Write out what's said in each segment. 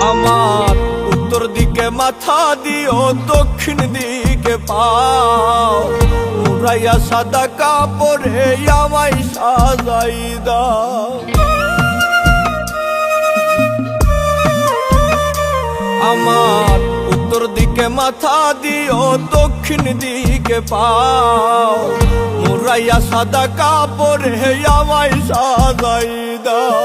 আমার উত্তর দিকে মাথা দিও দক্ষিণ দিকে পাও মুরাইয়া সাদা কাপড়ে আমায় সাজাই দাও আমার উত্তর দিকে মাথা দিও দক্ষিণ দিকে পাও মুরাইয়া সাদা কাপড়ে আমায় সাজাই দাও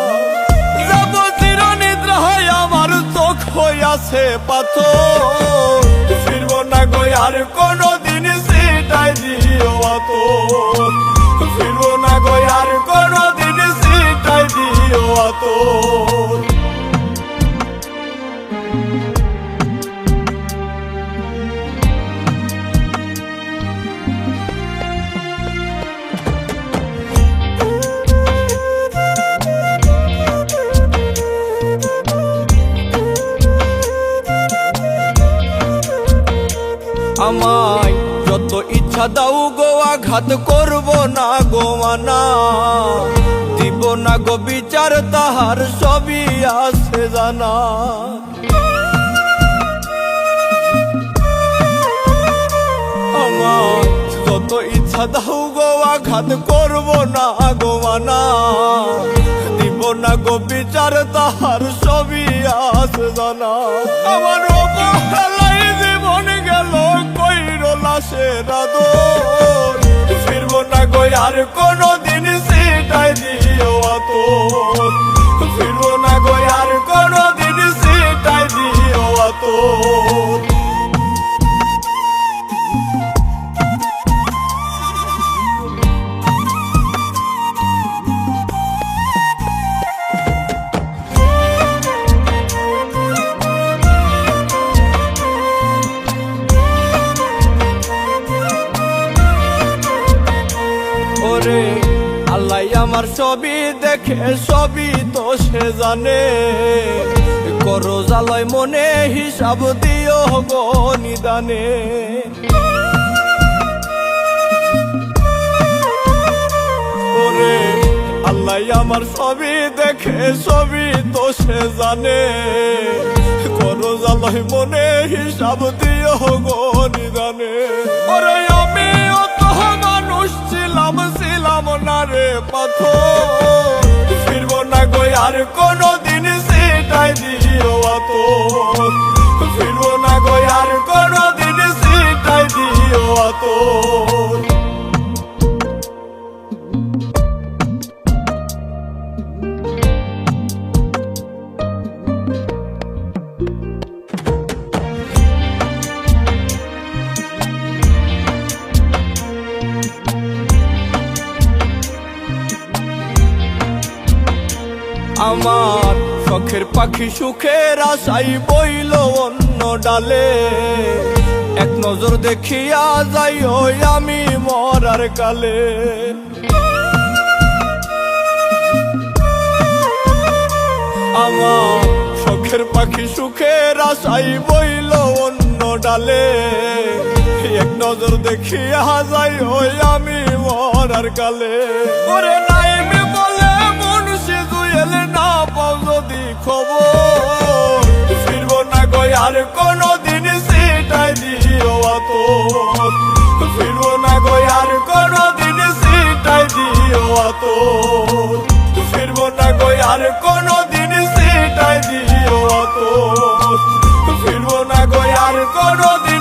যাব চিরনিদ্রা হয় আমার চোখ হইয়াছে পাথর ফিরবো না গো আর কোনদিন সেটাই দিও আতর ফিরবো না গো আর কোনদিন সেটাই দিও আতর আমায় যত ইচ্ছা দাও গো আঘাত করব না গো মানা দিব না গো বিচার তাহার সবই আছে জানা আমায় যত ইচ্ছা দাও গো আঘাত করব না গো মানা দিব না গো বিচার তাহার সবই আছে জানা আমার অবহেলাই জীবন গেল কইরো লাশের আদর ফিরবো না গো আর কোনদিন সেটাই দিও আতর ফিরবো না গো আর কোনদিন সেটাই দিও আতর ওরে আল্লাহ আমার সবই দেখে সবই তো সে জানে করো জ্বালায় মনে হিসাব দিও গো নিদানে ওরে আল্লাহ আমার সবই দেখে সবই তো সে জানে করো জ্বালায় মনে হিসাব দিও গো নিদানে ওরে আমি অত মানুষ ছিলাম না রে পাথর ফিরবো না গো আর কোনদিন সেটাই দিও আতর ফিরবো না গো আর কোনদিন সেটাই দিও আতর আমার শখের পাখি সুখের আশাই বইল অন্য ডালে এক নজর দেখিয়া যাইও আমি মরার কালে আমার শখের পাখি সুখের আশাই বইল অন্য ডালে এক নজর দেখিয়া যাইও আমি মরার কালে ওরে নাইমে বলে মনুষ্য জুয়েলে না পাও যদি খবর ফিরবো না গো আর কোনদিন সেটাই দিও আতর ফিরবো না গো আর কোনদিন সেটাই দিও আতর ফিরবো না গো আর কোনদিন সেটাই দিও আতর ফিরবো না গো আর কোনদিন